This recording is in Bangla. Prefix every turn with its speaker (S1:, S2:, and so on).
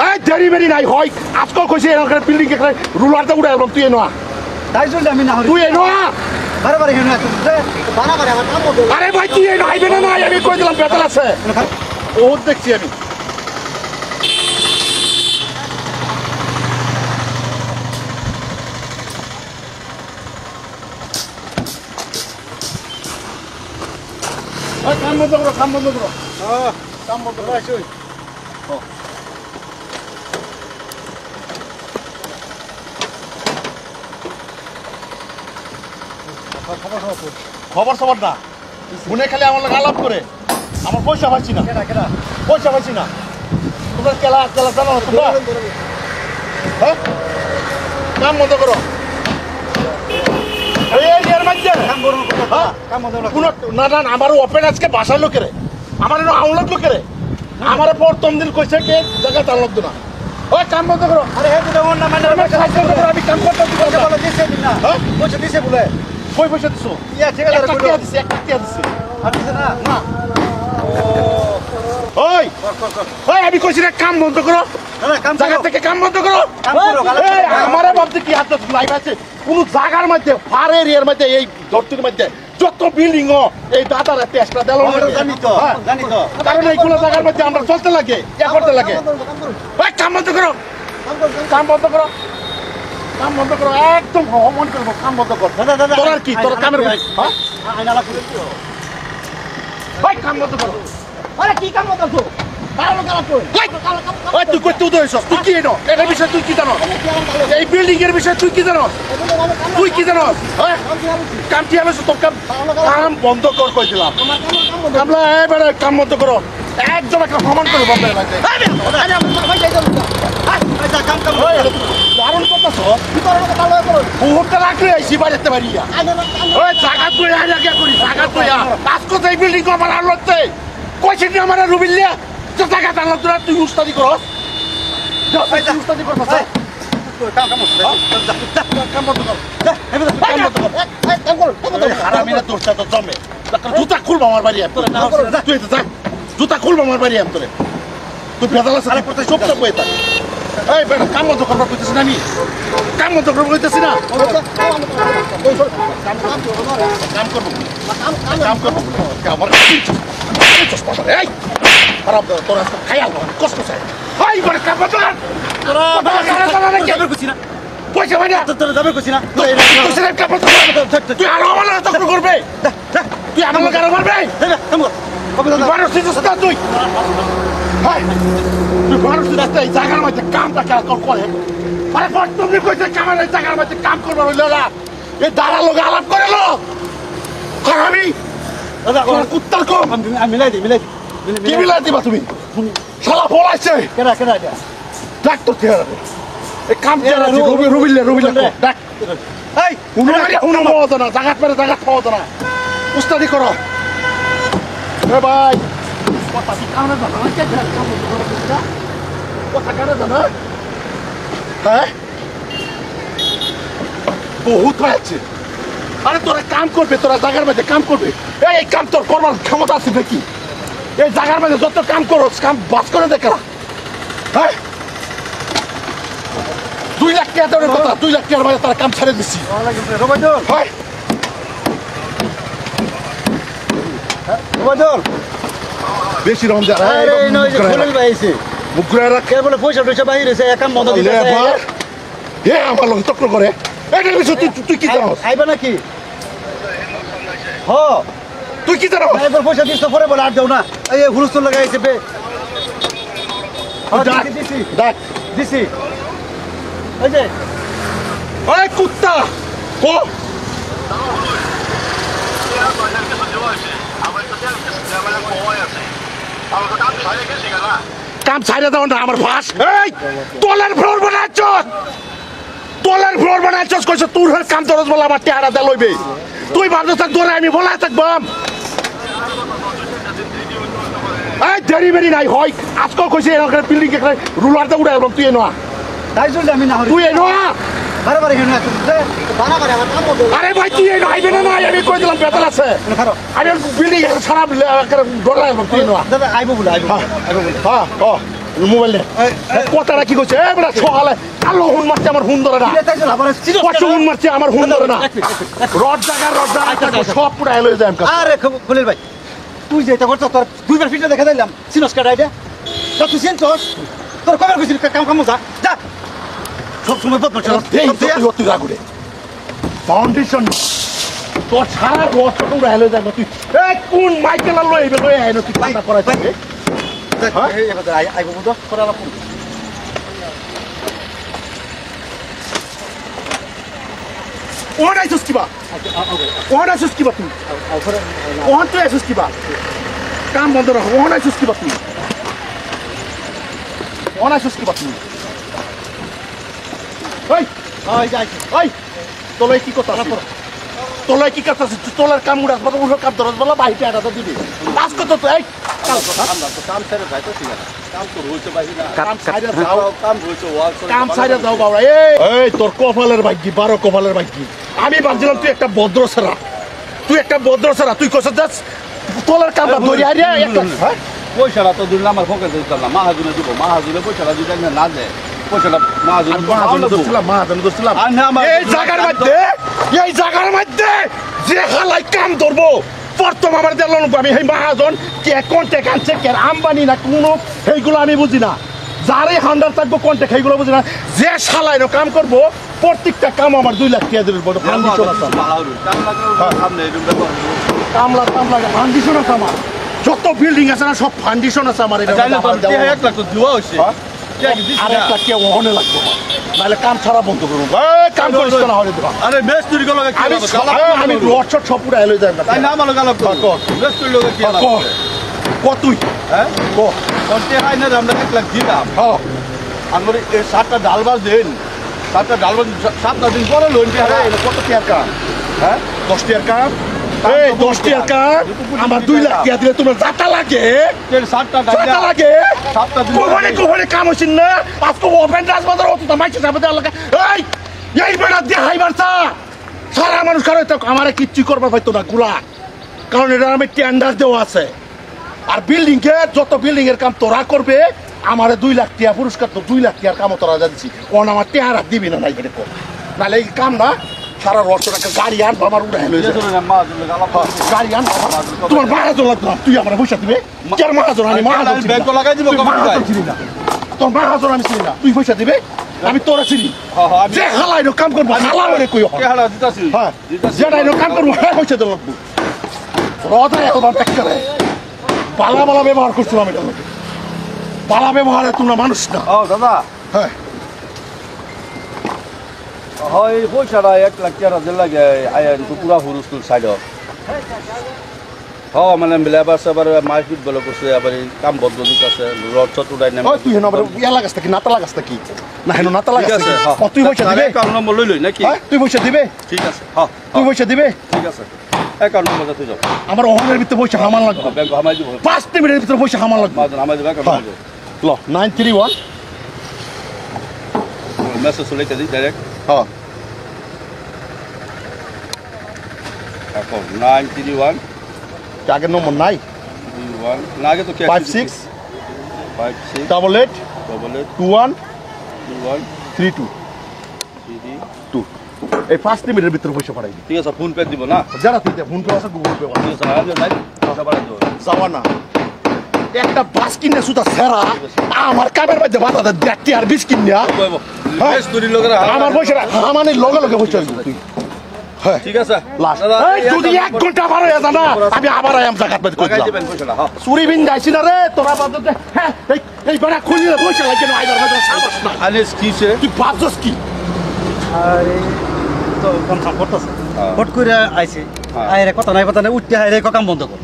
S1: এই দেরি বেরি নাই হয় আজকাল কইছে এরকম বিল্ডিং এর রুলারটা উড়াই বলম তুই এনো
S2: তাই চল আমি না
S1: তুই এনো
S2: বারবার এখানে বারবার আমার কাম করবে
S1: আরে ভাই তুই এনো আইবে না আমি কই দিলাম বেতাল আছে ও দেখছি আমি ওই কাম বন্ধ করো কাম বন্ধ করো আসো খবর সবর না মনে খালি আমার লোক আলাপ করে আমার পয়সা পাচ্ছি না পয়সা পাচ্ছি না তোমরা কেলা জানো না তোমরা হ্যাঁ কাম বন্ধ করো আমার ওপেন আজকে বাসার লোকেরে আমার আউলাদ লোকেরে আমার প্রথম দিন কইছে কে জায়গা তার লোক না ওই কাম বন্ধ করো
S2: আরে হে তো না মানে
S1: আমি কাম করতে
S2: বলো দিছে না পয়সা দিছে বলে
S1: কই পয়সা দিছো
S2: ইয়া ঠিক আছে
S1: একটা টিয়া দিছে
S2: আর দিছে না
S1: না ওই ওই আমি কইছি না কাম বন্ধ করো জায়গা থেকে কাম বন্ধ করো আমারে ভাবতে কি হাত লাইভ আছে কোন জায়গার মধ্যে ফার এরিয়ার মধ্যে এই দর্তির মধ্যে যত বিল্ডিং এই দাদার টেস্টটা দিল
S2: জানি তো
S1: কারণ এইগুলো জায়গার মধ্যে আমরা চলতে লাগে ইয়া করতে লাগে ওই কাম বন্ধ করো কাম বন্ধ করো কাম বন্ধ করো একদম মন করবো কাম বন্ধ কর তোর আর কি তোর কামের
S2: আয়নালা খুলে দিও
S1: ওই কাম বন্ধ করো
S2: আরে কি কাম করছো
S1: তুই কই তুই দইছস তুই কি এনো এর বিষয় তুই কি জানো এই বিল্ডিং এর বিষয় তুই কি জানো তুই কি জানো হ্যাঁ কাম কি হলো তো কাম বন্ধ কর কই দিলাম কামলা এবারে কাম বন্ধ করো একদম একটা সমান করে বন্ধ হয়ে গেছে দারুণ করতেছ বহুতটা লাগলে আইসি বাড়িতে বাড়িয়া ওই জায়গা তুই আগে করি জায়গা তুই আজকে এই বিল্ডিং আমার আর লড়তে কইছিস আমার রুবিল্লা তো টাকা টানলাম তোরা তুই উস্তাদি করস উস্তাদি করস জুতা খুলবো আমার বাড়ি তুই জুতা খুলবো আমার বাড়ি তোরে তুই ভেজাল আছে চুপ চাপ হয়ে থাক এই বেটা কাম বন্ধ করবো কইতেছি না আমি কাম বন্ধ করবো কইতেছি না কাম করবো কাম করবো আমার এই খারাপ তোর আজকে খাইয়া কষ্ট চাই হাই বার কাপড় পয়সা ভাই না
S2: তোর যাবে কইছি না
S1: তুই আরো আমার তখন করবে তুই আমার লোক আরো মারবে তুই তুই জায়গার মধ্যে কামটা করে আরে তুমি কইছে কামার এই জায়গার মধ্যে কাম করবার হইল না এই দাঁড়া লোক আলাপ করে লোক আমি কুত্তার কম
S2: আমি মিলাই দিই
S1: কি মিলাই দিবা তুমি শালা বলাইছে
S2: কেডা
S1: ডাক তো কে এই কাম রুবিল্লা ডাক এই উনো পাওয়া না জায়গা পেরে জায়গা পাওয়া না উস্তাদি করো এ ভাই কথা কি কামনে জানা কে কাম করতে কথা কারে জানা হ্যাঁ বহুত হয়েছে আরে তোরা কাম করবে তোরা জায়গার মধ্যে কাম করবে এই কাম তোর করবার ক্ষমতা আছে নাকি এই জায়গার মধ্যে যত কাম করো কাম বাস করে দেখে হ্যাঁ 2 লাখ টাকা দেওয়ার কথা 2 লাখ টাকার মধ্যে তারা কাম ছেড়ে দিচ্ছি বেশি রমজান মুখ ঘুরে রাখে
S2: বলে পয়সা টয়সা বাহির হয়েছে একাম বন্ধ দিতে
S1: আমার লোক তক্র করে এটার বিষয় তুই কি জানো
S2: আইবা নাকি হ
S1: তুই কি জানো
S2: একবার পয়সা দিস পরে বলে আর দেও না এই হুলস্থুল লাগাইছে বে
S1: ডাক
S2: দিছি ওই যে
S1: ওই কুত্তা ও কাম ছাইড়ে দাও না আমার ভাস এই তোলার ফ্লোর বানাচ্ছস কইছ তোর কাম দরজ বলা আমার টেহারা দে লইবে তুই ভাবছ থাক ধরে আমি বলা থাকবাম এই দেরি বেরি নাই হয় আজকাল কইছে এরকম বিল্ডিং এর রুলারটা উড়াই বলম তুই এনো
S2: তাই চল আমি না
S1: তুই এনো
S2: বারবার এখানে বারবার আমার কাম করবে
S1: আরে ভাই তুই এনো আইবে না আমি কই দিলাম বেতাল আছে আমি বিল্ডিং এর সারা ডলার তুই এনো
S2: দাদা আইবো বলে
S1: হ্যাঁ ও মোবাইল নে কথাটা কি কইছে এ বড় সকালে আলো হুন মারছে আমার হুন ধরে না কত হুন মারছে আমার হুন ধরে না রড জায়গা সব পুরা এলো যায়
S2: আরে খলিল ভাই তুই যে এটা করছ তোর দুইবার ফিটে দেখা দিলাম সিনস কাটা এটা তুই চিনছস তোর কবে কইছিস কাম যা যা সব সময় বদমাশ
S1: তুই রাগুড়ে ফাউন্ডেশন তোর সারা রড পুরা এলো যায় তুই এই কোন মাইকেল আলো এইবে লই আইনো তুই কথা করাই থাকে
S2: আইব বুঝো করে আলাপ
S1: ওহন আইছস কিবা ওহন আইছস কিবা তুই ওহন তুই আইছস কিবা কাম বন্ধ রাখ ওহন আইছস কিবা তুই ওহন আইছস কিবা তুই ওই যাই ওই তোলাই কি কথা তোলাই কি কথা তোলার কাম উড়াস বড় বড় কাম ধরস বলা বাইরে আটা দিবি কাজ কত তো এই
S2: কাম ছেড়ে যাই তো ঠিক আছে কাম তো হইছে বাইরে না
S1: কাম ছাইরা যাও
S2: কাম হইছে ওয়াল
S1: কাম ছাইরা যাও বাবা এই তোর কপালের ভাগ্যি 12 কপালের ভাগ্যি আমি ভাবছিলাম তুই একটা ভদ্র সারা তুই কইছস যাস তোলার কামটা ধরি আইরা একটা হ্যাঁ
S2: পয়সাটা তো দিলাম আমার পকেটে দিতাম না মাহাজুনে দিব মাহাজুনে পয়সাটা দিতে না দে পয়সাটা মাহাজুনে
S1: দোছিলাম এই জায়গার মধ্যে যে হালাই কাম ধরবো প্রথম আমার দিল আমি এই মাহাজন কে কন্টেক্ট আনছে কে আম্বানি না কোনো সেইগুলো আমি বুঝি না যারে হান্ডার থাকবো কন্টেক্ট সেইগুলো বুঝি না যে শালাই কাম করবো প্রত্যেকটা কাম আমার 2 লাখ টাকা দেবে ফাউন্ডেশন আছে কামলা ফাউন্ডেশন আছে আমার যত বিল্ডিং আছে না সব ফাউন্ডেশন আছে আমার এটা 1 লাখ তো দেওয়া হইছে আর 1 লাখ টাকা ওহনে লাগবে নাহলে কাম ছাড়া বন্ধ করব কাম করিস না হলে দেবা
S2: আরে মেস্তুরি গুলো কি
S1: আমি রড শট সব পুরো এলো যায় না
S2: তাই না আমার গালক মেস্তুরি লোক কি
S1: কতই
S2: হ্যাঁ কোনতে হয় না আমরা 1 লাখ দিলাম
S1: হ্যাঁ
S2: আমরা এই 7টা ডালবাস দেন 7টা ডালবাস 7টা দিন পরে লোন কি হয়
S1: কত টাকার কাম হ্যাঁ 10 টাকার কাম এই 10 টাকার কাম আমার 2 লাখ টাকা দিলে তোমার জাতা লাগে
S2: 7টা
S1: জাতা লাগে
S2: 7টা দিন
S1: কোহনে কাম হইছে না আজকে ওপেন রাজ বাজার হতো তো মাইছে যাবে লাগে এই বেড়া দিয়ে হাইবারছা সারা মানুষ কারো তো আমারে কিচ্ছু করবার হয়তো না গুলা কারণ এটা আমি টেন্ডার দেওয়া আছে আর বিল্ডিং এর যত বিল্ডিং এর কাম তোরা করবে আমারে 2 লাখ টাকা পুরস্কার তো 2 লাখ টাকার কাম তোরা দিছি কোন আমার টাকা দিবি না নাই এটা নালে এই কাম না সারা রড টাকা গাড়ি আন আমার উড়ে হলো গাড়ি আন তোমার মাহাজন লাগতো তুই আমার পয়সা দিবে চার মাহাজন আমি মাহাজন
S2: ব্যাংক লাগাই দিব
S1: তোর মাহাজন আমি চিনি না তুই পয়সা দিবে আমি তোরা চিনি যে হালাই কাম করবো হালাই কই
S2: হালা দিতাছি
S1: হ্যাঁ যেটা কাম করবো হ্যাঁ পয়সা দেবো রদ করে বালা বালা ব্যবহার করছিলাম এটা বালা ব্যবহারে তোমরা মানুষ না
S2: ও দাদা
S1: হ্যাঁ
S2: হয় পয়সাটা 1 লাখ টাকা দিলে লাগে আইন তো পুরা হুরুস্তুল সাইড হ্যাঁ মানে লেবার সাবার মার্কেট বলে করছে আবার কাম বন্ধ দিতেছে রড চট উড়াই না
S1: তুই হেন আবার ইয়া লাগাস কি নাতা লাগাস কি না হেন নাতা লাগাস তুই পয়সা দিবে
S2: অ্যাকাউন্ট নম্বর লই নাকি
S1: তুই পয়সা দিবে
S2: ঠিক আছে হ্যাঁ
S1: তুই পয়সা দিবে
S2: ঠিক আছে অ্যাকাউন্ট নম্বরটা তুই যাও
S1: আমার ওহনের ভিতরে পয়সা হামান লাগবে
S2: ব্যাংক হামাই দিব
S1: 5 মিনিটের ভিতরে পয়সা হামান লাগবে
S2: হামাই দিব অ্যাকাউন্ট
S1: ল 931
S2: মেসেজ চলে দিই ডাইরেক্ট
S1: হ্যাঁ
S2: অ্যাকাউন্ট 931
S1: আগের নম্বর নাই
S2: 31 না আগে তো
S1: 56
S2: 56
S1: 88 21 32 এই 5 মিনিটের ভিতরে পয়সা পাঠাই
S2: ঠিক আছে ফোন পে দিব না
S1: যারা তুই ফোন পে আছে গুগল পে
S2: ঠিক আছে আগে নাই টাকা বাড়াই দাও
S1: যাওয়া না একটা বাস কিনে সুতা সেরা আমার কামের মধ্যে বাধা দেয় দেখতে আর বিষ কিনিয়া
S2: মেস্তুরি লোকেরা
S1: আমার পয়সা মানে লগে লগে পয়সা তুই হ্যাঁ
S2: ঠিক আছে
S1: যদি 1 ঘন্টা আবার হয়ে যায় না আমি আবার আয়াম জায়গা পেতে কই
S2: দিবেন পয়সাটা হ্যাঁ
S1: চুরি বিন যাইছি না রে তোরা বাদ হ্যাঁ এই বড় খুলি পয়সা লাগে না আইবার মধ্যে সাবাস না
S2: আনিস কিছে
S1: তুই ভাবছস কি
S2: আরে তো কনসার্ট করতেছে হট করে আইছে আইরে কথা নাই উঠতে হাইরে কাম বন্ধ কর